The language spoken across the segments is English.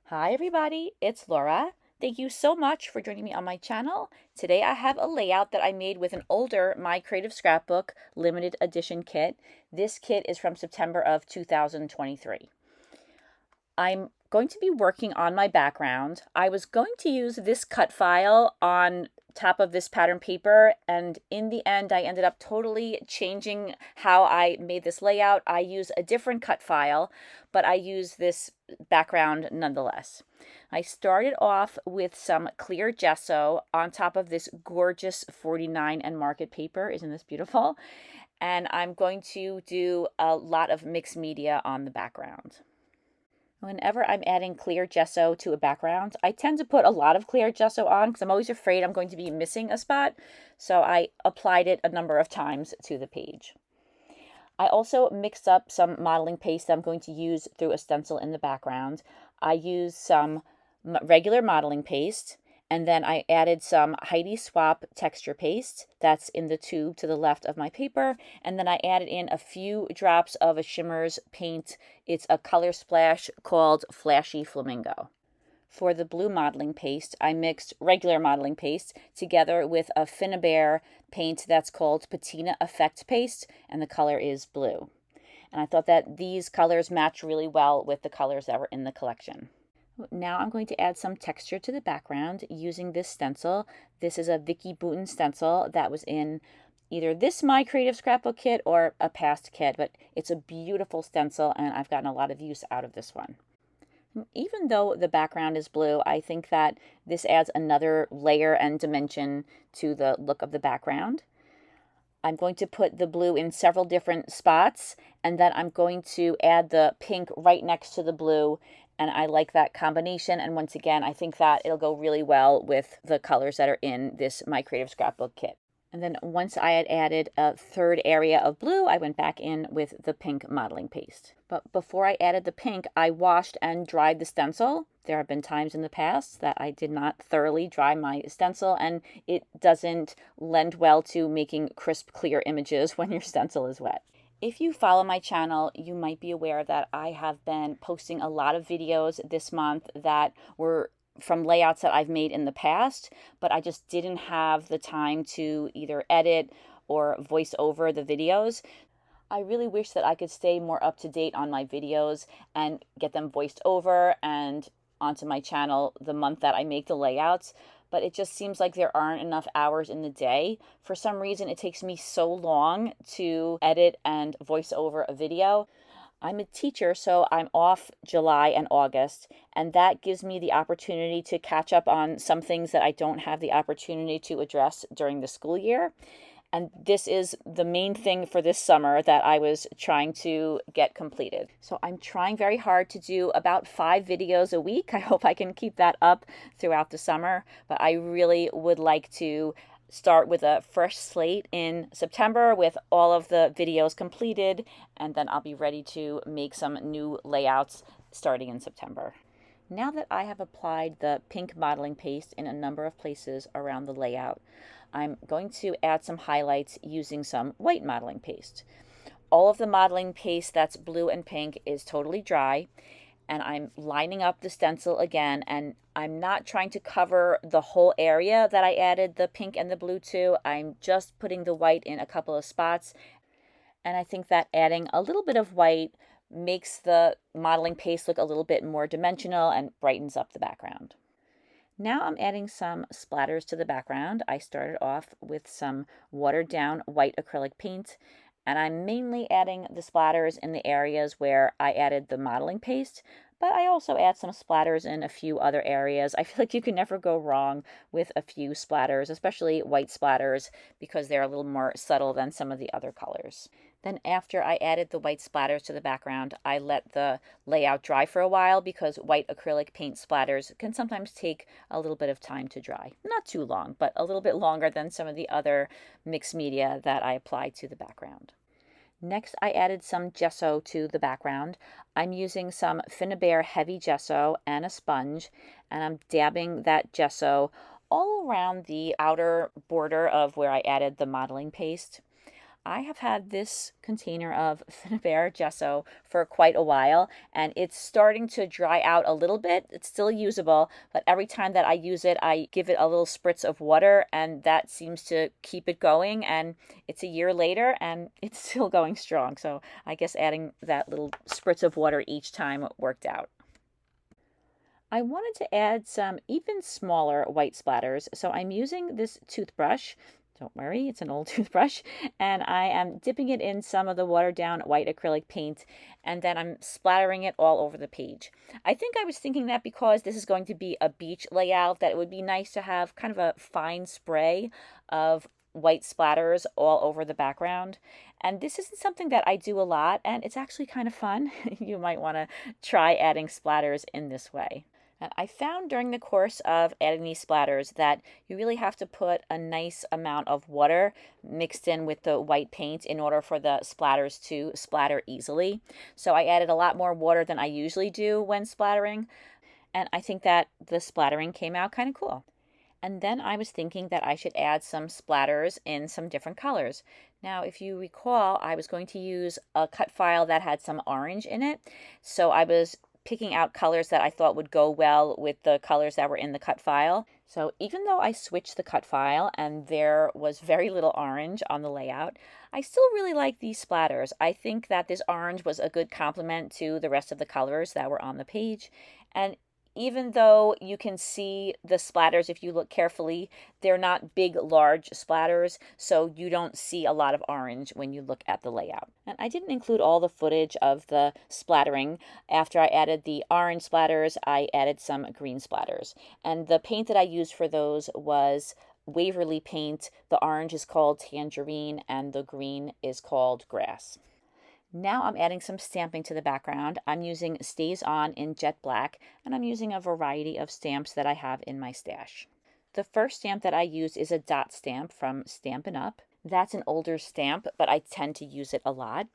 Hi everybody, it's Laura. Thank you so much for joining me on my channel. Today I have a layout that I made with an older My Creative Scrapbook limited edition kit. This kit is from September of 2023. I'm going to be working on my background. I was going to use this cut file on top of this pattern paper, and in the end I ended up totally changing how I made this layout. I use a different cut file, but I use this background nonetheless. I started off with some clear gesso on top of this gorgeous 49 and market paper. Isn't this beautiful? And I'm going to do a lot of mixed media on the background. Whenever I'm adding clear gesso to a background, I tend to put a lot of clear gesso on because I'm always afraid I'm going to be missing a spot. So I applied it a number of times to the page. I also mixed up some modeling paste that I'm going to use through a stencil in the background. I used some regular modeling paste, and then I added some Heidi Swapp texture paste that's in the tube to the left of my paper. And then I added in a few drops of a Shimmerz paint. It's a color splash called Flashy Flamingo. For the blue modeling paste, I mixed regular modeling paste together with a Finnabair paint that's called Patina Effect Paste, and the color is blue. And I thought that these colors match really well with the colors that were in the collection. Now I'm going to add some texture to the background using this stencil. This is a Vicky Boutin stencil that was in either this My Creative Scrapbook kit or a past kit, but it's a beautiful stencil and I've gotten a lot of use out of this one. Even though the background is blue, I think that this adds another layer and dimension to the look of the background. I'm going to put the blue in several different spots, and then I'm going to add the pink right next to the blue, and I like that combination. And once again, I think that it'll go really well with the colors that are in this My Creative Scrapbook kit. And then once I had added a third area of blue, I went back in with the pink modeling paste. But before I added the pink, I washed and dried the stencil. There have been times in the past that I did not thoroughly dry my stencil, and it doesn't lend well to making crisp, clear images when your stencil is wet. If you follow my channel, you might be aware that I have been posting a lot of videos this month that were from layouts that I've made in the past, but I just didn't have the time to either edit or voice over the videos. I really wish that I could stay more up to date on my videos and get them voiced over and onto my channel the month that I make the layouts, but it just seems like there aren't enough hours in the day. For some reason, it takes me so long to edit and voice over a video. I'm a teacher, so I'm off July and August, and that gives me the opportunity to catch up on some things that I don't have the opportunity to address during the school year. And this is the main thing for this summer that I was trying to get completed. So I'm trying very hard to do about 5 videos a week. I hope I can keep that up throughout the summer, but I really would like to start with a fresh slate in September with all of the videos completed, and then I'll be ready to make some new layouts starting in September. Now that I have applied the pink modeling paste in a number of places around the layout, I'm going to add some highlights using some white modeling paste. All of the modeling paste that's blue and pink is totally dry, and I'm lining up the stencil again, and I'm not trying to cover the whole area that I added the pink and the blue to. I'm just putting the white in a couple of spots, and I think that adding a little bit of white makes the modeling paste look a little bit more dimensional and brightens up the background. Now I'm adding some splatters to the background. I started off with some watered down white acrylic paint, and I'm mainly adding the splatters in the areas where I added the modeling paste, but I also add some splatters in a few other areas. I feel like you can never go wrong with a few splatters, especially white splatters, because they're a little more subtle than some of the other colors. Then after I added the white splatters to the background, I let the layout dry for a while because white acrylic paint splatters can sometimes take a little bit of time to dry. Not too long, but a little bit longer than some of the other mixed media that I applied to the background. Next, I added some gesso to the background. I'm using some Finnabair heavy gesso and a sponge, and I'm dabbing that gesso all around the outer border of where I added the modeling paste. I have had this container of Finnabair gesso for quite a while, and it's starting to dry out a little bit. It's still usable, but every time that I use it, I give it a little spritz of water, and that seems to keep it going. And it's a year later, and it's still going strong. So I guess adding that little spritz of water each time worked out. I wanted to add some even smaller white splatters, so I'm using this toothbrush. Don't worry, it's an old toothbrush, and I am dipping it in some of the watered down white acrylic paint, and then I'm splattering it all over the page. I think I was thinking that because this is going to be a beach layout, that it would be nice to have kind of a fine spray of white splatters all over the background. And this isn't something that I do a lot, and it's actually kind of fun. You might want to try adding splatters in this way. And I found during the course of adding these splatters that you really have to put a nice amount of water mixed in with the white paint in order for the splatters to splatter easily. So I added a lot more water than I usually do when splattering, and I think that the splattering came out kind of cool. And then I was thinking that I should add some splatters in some different colors. Now, if you recall, I was going to use a cut file that had some orange in it. So I was picking out colors that I thought would go well with the colors that were in the cut file. So even though I switched the cut file and there was very little orange on the layout, I still really like these splatters. I think that this orange was a good complement to the rest of the colors that were on the page. And even though you can see the splatters if you look carefully, they're not big, large splatters, so you don't see a lot of orange when you look at the layout. And I didn't include all the footage of the splattering. After I added the orange splatters, I added some green splatters. And the paint that I used for those was Waverly paint. The orange is called tangerine, and the green is called grass. Now I'm adding some stamping to the background. I'm using Stays On in jet black, and I'm using a variety of stamps that I have in my stash. The first stamp that I use is a dot stamp from Stampin' Up. That's an older stamp, but I tend to use it a lot.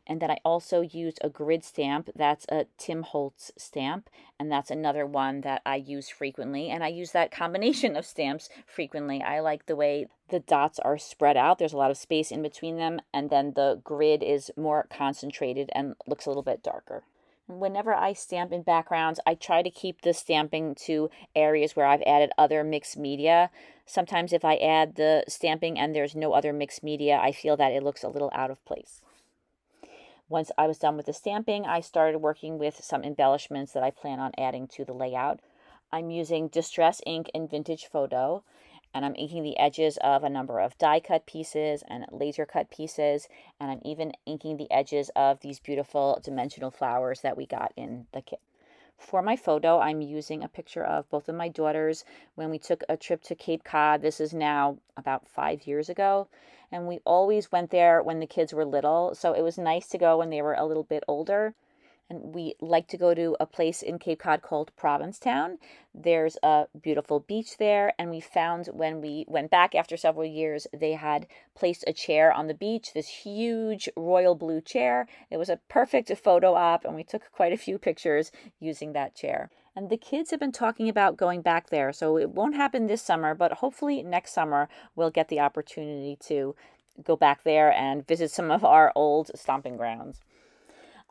And then I also used a grid stamp. That's a Tim Holtz stamp, and that's another one that I use frequently. And I use that combination of stamps frequently. I like the way the dots are spread out. There's a lot of space in between them, and then the grid is more concentrated and looks a little bit darker. Whenever I stamp in backgrounds, I try to keep the stamping to areas where I've added other mixed media. Sometimes if I add the stamping and there's no other mixed media, I feel that it looks a little out of place. Once I was done with the stamping, I started working with some embellishments that I plan on adding to the layout. I'm using Distress ink in Vintage Photo, and I'm inking the edges of a number of die cut pieces and laser cut pieces, and I'm even inking the edges of these beautiful dimensional flowers that we got in the kit. For my photo, I'm using a picture of both of my daughters when we took a trip to Cape Cod. This is now about 5 years ago, and we always went there when the kids were little, so it was nice to go when they were a little bit older. And we like to go to a place in Cape Cod called Provincetown. There's a beautiful beach there, and we found when we went back after several years, they had placed a chair on the beach, this huge royal blue chair. It was a perfect photo op, and we took quite a few pictures using that chair. And the kids have been talking about going back there, so it won't happen this summer, but hopefully next summer we'll get the opportunity to go back there and visit some of our old stomping grounds.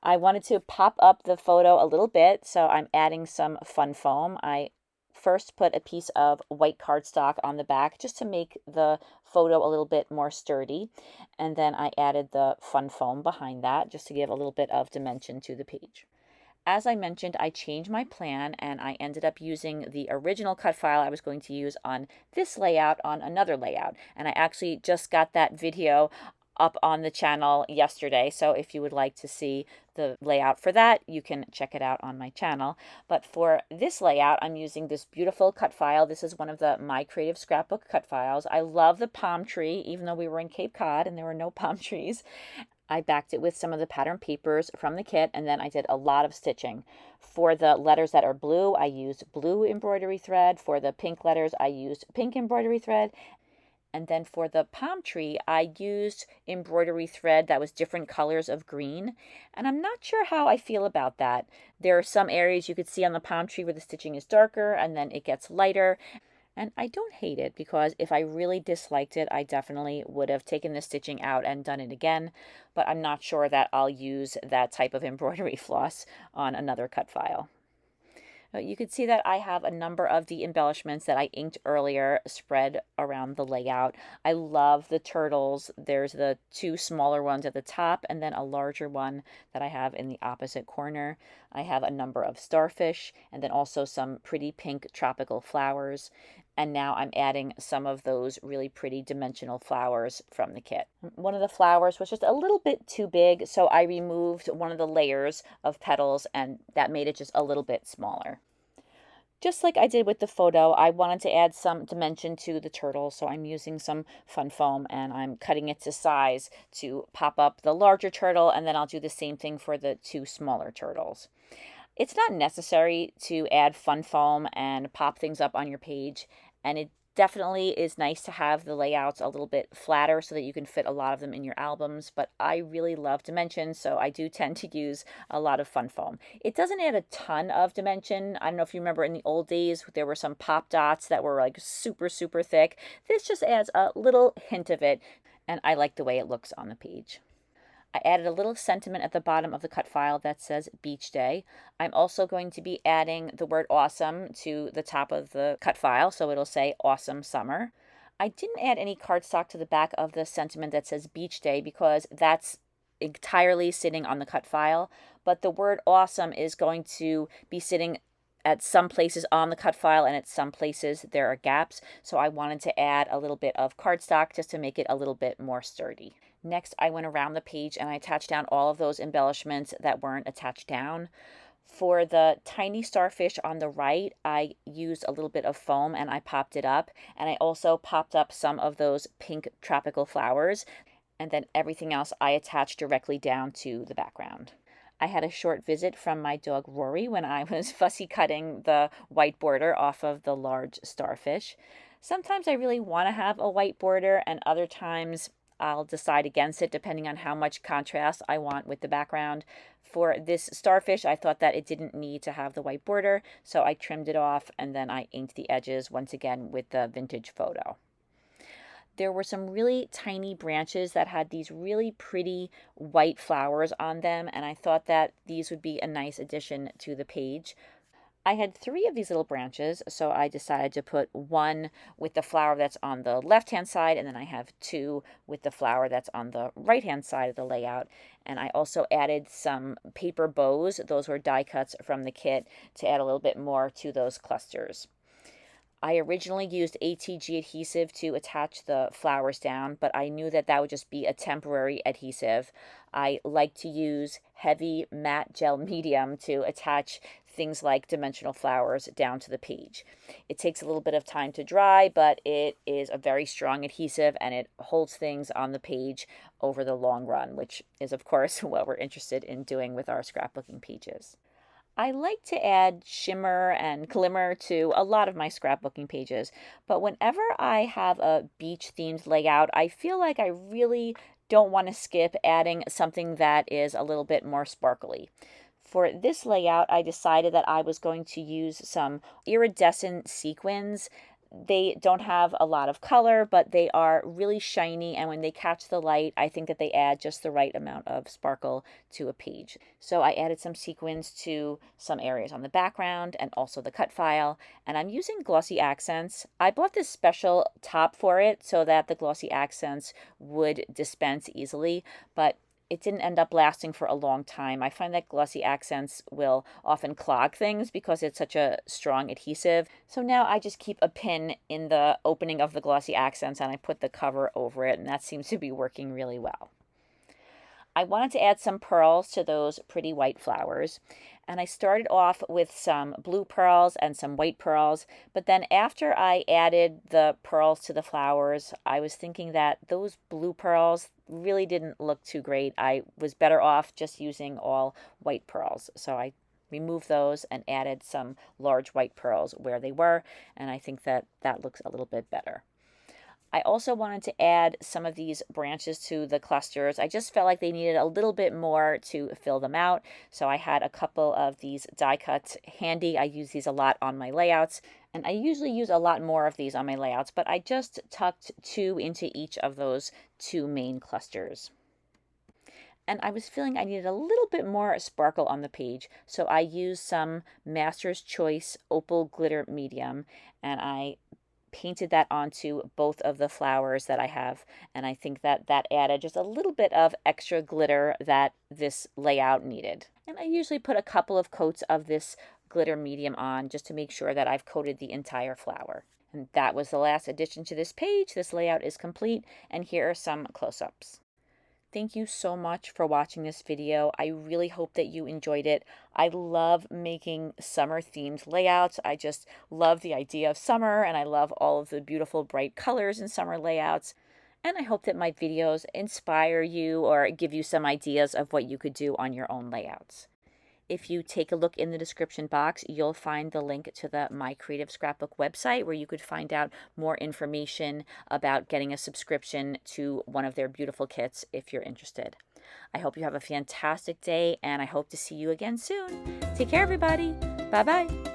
I wanted to pop up the photo a little bit, so I'm adding some fun foam. I first put a piece of white cardstock on the back just to make the photo a little bit more sturdy, and then I added the fun foam behind that just to give a little bit of dimension to the page. As I mentioned, I changed my plan and I ended up using the original cut file I was going to use on this layout on another layout, and I actually just got that video up on the channel yesterday, so if you would like to see the layout for that, you can check it out on my channel. But for this layout, I'm using this beautiful cut file. This is one of the My Creative Scrapbook cut files. I love the palm tree, even though we were in Cape Cod and there were no palm trees. I backed it with some of the pattern papers from the kit, and then I did a lot of stitching. For the letters that are blue, I used blue embroidery thread. For the pink letters, I used pink embroidery thread. And then for the palm tree, I used embroidery thread that was different colors of green. And I'm not sure how I feel about that. There are some areas you could see on the palm tree where the stitching is darker and then it gets lighter. And I don't hate it because if I really disliked it, I definitely would have taken the stitching out and done it again, but I'm not sure that I'll use that type of embroidery floss on another cut file. You can see that I have a number of the embellishments that I inked earlier spread around the layout. I love the turtles. There's the two smaller ones at the top and then a larger one that I have in the opposite corner. I have a number of starfish and then also some pretty pink tropical flowers. And now I'm adding some of those really pretty dimensional flowers from the kit. One of the flowers was just a little bit too big, so I removed one of the layers of petals and that made it just a little bit smaller. Just like I did with the photo, I wanted to add some dimension to the turtle, so I'm using some fun foam and I'm cutting it to size to pop up the larger turtle, and then I'll do the same thing for the two smaller turtles. It's not necessary to add fun foam and pop things up on your page, and it definitely is nice to have the layouts a little bit flatter so that you can fit a lot of them in your albums, but I really love dimension, so I do tend to use a lot of fun foam. It doesn't add a ton of dimension. I don't know if you remember in the old days there were some pop dots that were like super, super thick. This just adds a little hint of it, and I like the way it looks on the page. I added a little sentiment at the bottom of the cut file that says Beach Day. I'm also going to be adding the word awesome to the top of the cut file, so it'll say Awesome Summer. I didn't add any cardstock to the back of the sentiment that says Beach Day because that's entirely sitting on the cut file, but the word awesome is going to be sitting at some places on the cut file, and at some places there are gaps, so I wanted to add a little bit of cardstock just to make it a little bit more sturdy. Next, I went around the page and I attached down all of those embellishments that weren't attached down. For the tiny starfish on the right, I used a little bit of foam and I popped it up, and I also popped up some of those pink tropical flowers, and then everything else I attached directly down to the background. I had a short visit from my dog Rory when I was fussy cutting the white border off of the large starfish. Sometimes I really want to have a white border, and other times I'll decide against it depending on how much contrast I want with the background. For this starfish, I thought that it didn't need to have the white border, so I trimmed it off and then I inked the edges once again with the vintage photo. There were some really tiny branches that had these really pretty white flowers on them, and I thought that these would be a nice addition to the page. I had 3 of these little branches, so I decided to put one with the flower that's on the left-hand side, and then I have 2 with the flower that's on the right-hand side of the layout. And I also added some paper bows. Those were die cuts from the kit to add a little bit more to those clusters. I originally used ATG adhesive to attach the flowers down, but I knew that that would just be a temporary adhesive. I like to use heavy matte gel medium to attach things like dimensional flowers down to the page. It takes a little bit of time to dry, but it is a very strong adhesive and it holds things on the page over the long run, which is of course what we're interested in doing with our scrapbooking pages. I like to add shimmer and glimmer to a lot of my scrapbooking pages, but whenever I have a beach themed layout, I feel like I really don't want to skip adding something that is a little bit more sparkly. For this layout, I decided that I was going to use some iridescent sequins. They don't have a lot of color, but they are really shiny, and when they catch the light, I think that they add just the right amount of sparkle to a page. So I added some sequins to some areas on the background and also the cut file, and I'm using glossy accents. I bought this special top for it so that the glossy accents would dispense easily, but it didn't end up lasting for a long time. I find that glossy accents will often clog things because it's such a strong adhesive. So now I just keep a pin in the opening of the glossy accents and I put the cover over it, and that seems to be working really well. I wanted to add some pearls to those pretty white flowers, and I started off with some blue pearls and some white pearls, but then after I added the pearls to the flowers, I was thinking that those blue pearls really didn't look too great. I was better off just using all white pearls, so I removed those and added some large white pearls where they were, and I think that that looks a little bit better. I also wanted to add some of these branches to the clusters. I just felt like they needed a little bit more to fill them out. So I had a couple of these die cuts handy. I use these a lot on my layouts, and I usually use a lot more of these on my layouts, but I just tucked 2 into each of those 2 main clusters. And I was feeling I needed a little bit more sparkle on the page, so I used some Master's Choice Opal Glitter Medium, and I painted that onto both of the flowers that I have, and I think that that added just a little bit of extra glitter that this layout needed. And I usually put a couple of coats of this glitter medium on just to make sure that I've coated the entire flower. And that was the last addition to this page. This layout is complete, and here are some close-ups. Thank you so much for watching this video. I really hope that you enjoyed it. I love making summer themed layouts. I just love the idea of summer, and I love all of the beautiful bright colors in summer layouts. And I hope that my videos inspire you or give you some ideas of what you could do on your own layouts. If you take a look in the description box, you'll find the link to the My Creative Scrapbook website where you could find out more information about getting a subscription to one of their beautiful kits if you're interested. I hope you have a fantastic day, and I hope to see you again soon. Take care, everybody. Bye-bye.